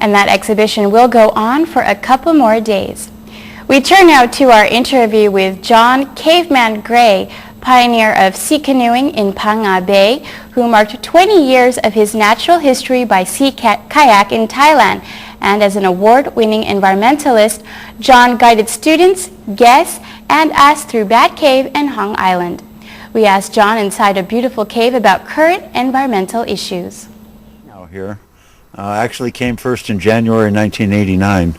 and that exhibition will go on for a couple more days. We turn now to our interview with John Caveman Gray, pioneer of sea-canoeing in Phang Nga Bay, who marked 20 years of his natural history by sea kayak in Thailand. And as an award-winning environmentalist, John guided students, guests, and us through Bat Cave and Hong Island. We asked John inside a beautiful cave about current environmental issues. Out here, actually came first in January 1989,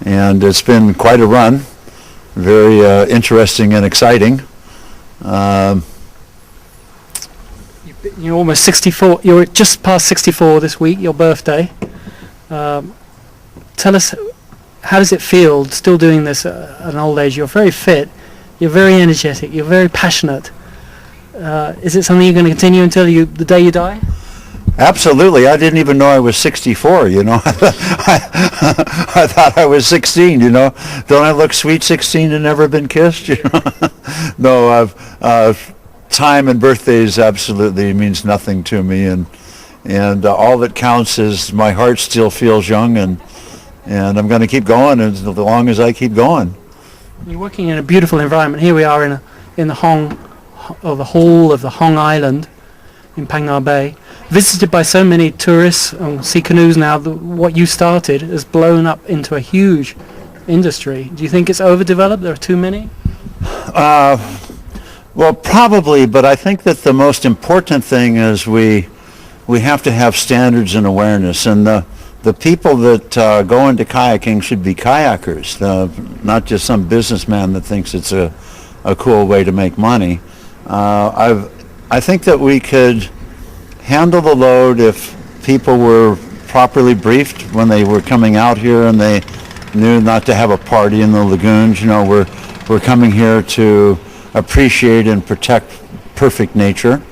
and it's been quite a run, very interesting and exciting. You're almost 64. You're just past 64 this week, your birthday. Tell us, how does it feel still doing this at an old age? You're very fit, you're very energetic, you're very passionate. Is it something you're going to continue until the day you die? Absolutely. I didn't even know I was 64, you know. I thought I was 16, you know. Don't I look sweet 16 and never been kissed, you know? No, time and birthdays absolutely means nothing to me, and all that counts is my heart still feels young, and I'm going to keep going as long as I keep going. You're working in a beautiful environment. Here we are in the hall of the Hong Island in Phang Nga Bay, visited by so many tourists on sea canoes now. What you started has blown up into a huge industry. Do you think it's overdeveloped? There are too many? Well, probably, but I think that the most important thing is we have to have standards and awareness, and the people that go into kayaking should be kayakers, not just some businessman that thinks it's a cool way to make money. I think that we could handle the load if people were properly briefed when they were coming out here, and they knew not to have a party in the lagoons. You know, we're coming here to appreciate and protect perfect nature.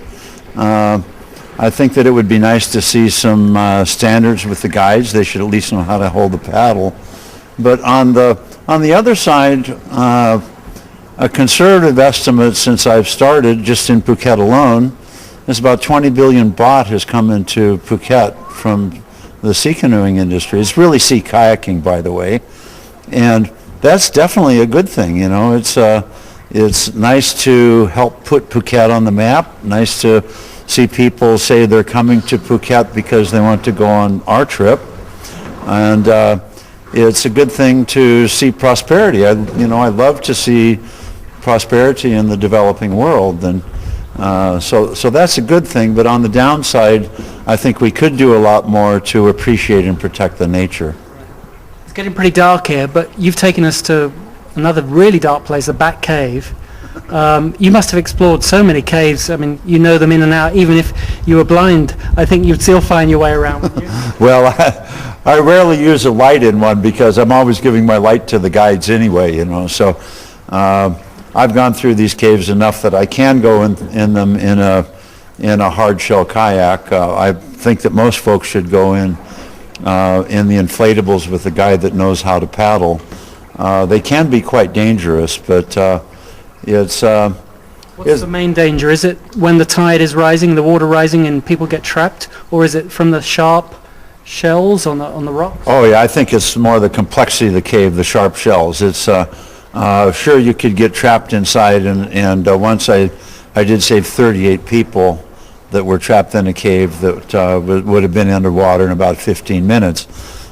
I think that it would be nice to see some standards with the guides. They should at least know how to hold the paddle. But on the other side, a conservative estimate since I've started, just in Phuket alone, is about 20 billion baht has come into Phuket from the sea canoeing industry. It's really sea kayaking, by the way, and that's definitely a good thing. You know, it's nice to help put Phuket on the map. Nice to see people say they're coming to Phuket because they want to go on our trip, and it's a good thing to see prosperity. I love to see prosperity in the developing world, and so that's a good thing. But on the downside, I think we could do a lot more to appreciate and protect the nature. It's getting pretty dark here, but you've taken us to another really dark place, the Bat Cave. You must have explored so many caves. I mean, you know them in and out. Even if you were blind, I think you'd still find your way around, wouldn't you? Well, I rarely use a light in one because I'm always giving my light to the guides anyway, you know. So I've gone through these caves enough that I can go in them in a hard shell kayak. I think that most folks should go in the inflatables with a guide that knows how to paddle. They can be quite dangerous, but What's the main danger? Is it when the tide is rising, the water rising, and people get trapped, or is it from the sharp shells on the rocks? Oh yeah, I think it's more the complexity of the cave, the sharp shells. It's sure you could get trapped inside, and once I did save 38 people that were trapped in a cave that would have been underwater in about 15 minutes.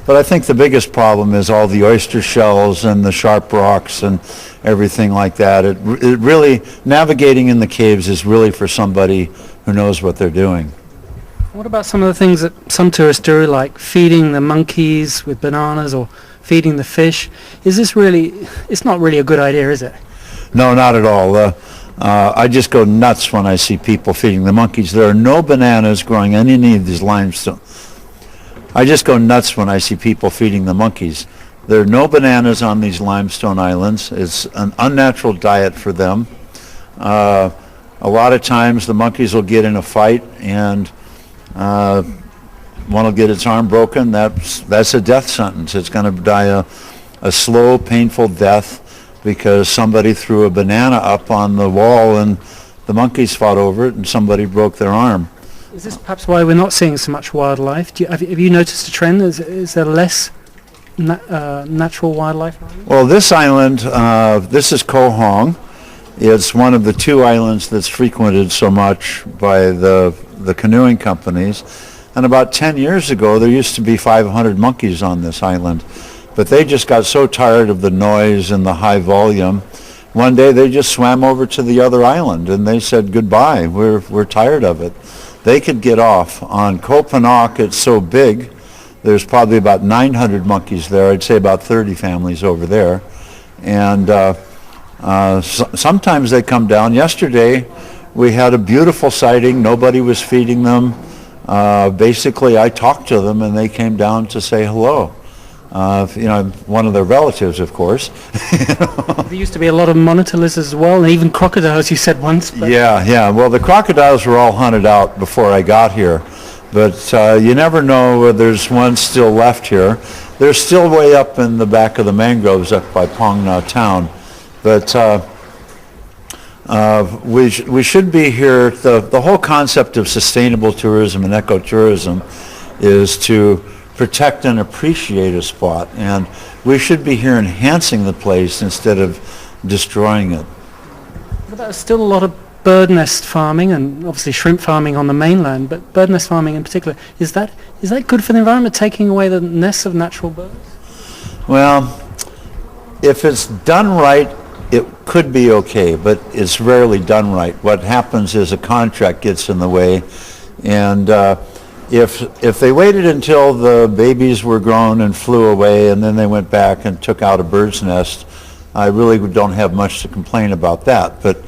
But I think the biggest problem is all the oyster shells and the sharp rocks and everything like that. It really, navigating in the caves is really for somebody who knows what they're doing. What about some of the things that some tourists do, like feeding the monkeys with bananas or feeding the fish? Is this really, it's not really a good idea, is it? No, not at all. I just go nuts when I see people feeding the monkeys. There are no bananas growing on any of these limestone. I just go nuts when I see people feeding the monkeys. There are no bananas on these limestone islands. It's an unnatural diet for them. A lot of times the monkeys will get in a fight, and one will get its arm broken. That's a death sentence. It's going to die a slow, painful death because somebody threw a banana up on the wall and the monkeys fought over it and somebody broke their arm. Is this perhaps why we're not seeing so much wildlife? Have you noticed a trend? Is there less natural wildlife? Well, this island, this is Koh Hong. It's one of the two islands that's frequented so much by the canoeing companies. And about 10 years ago, there used to be 500 monkeys on this island. But they just got so tired of the noise and the high volume. One day they just swam over to the other island and they said goodbye. We're tired of it. They could get off. On Koh Phanok, it's so big. There's probably about 900 monkeys there. I'd say about 30 families over there. And sometimes they come down. Yesterday we had a beautiful sighting. Nobody was feeding them. Basically, I talked to them and they came down to say hello. One of their relatives, of course. There used to be a lot of monitor lizards as well, and even crocodiles, you said once. Yeah. Well, the crocodiles were all hunted out before I got here. But you never know whether there's one still left here. They're still way up in the back of the mangroves up by Phang Nga town. But we should be here. The whole concept of sustainable tourism and ecotourism is to protect and appreciate a spot, and we should be here enhancing the place instead of destroying it. But there's still a lot of bird nest farming and obviously shrimp farming on the mainland, but bird nest farming in particular, is that good for the environment, taking away the nests of natural birds? Well, if it's done right, it could be okay, but it's rarely done right. What happens is a contract gets in the way, and if they waited until the babies were grown and flew away and then they went back and took out a bird's nest, I really don't have much to complain about that. But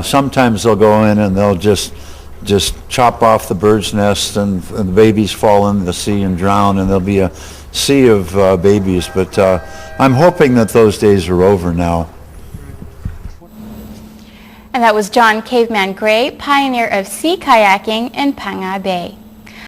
sometimes they'll go in and they'll just chop off the bird's nest and the babies fall into the sea and drown, and there'll be a sea of babies. But I'm hoping that those days are over now. And that was John Caveman Gray, pioneer of sea kayaking in Phang Nga Bay.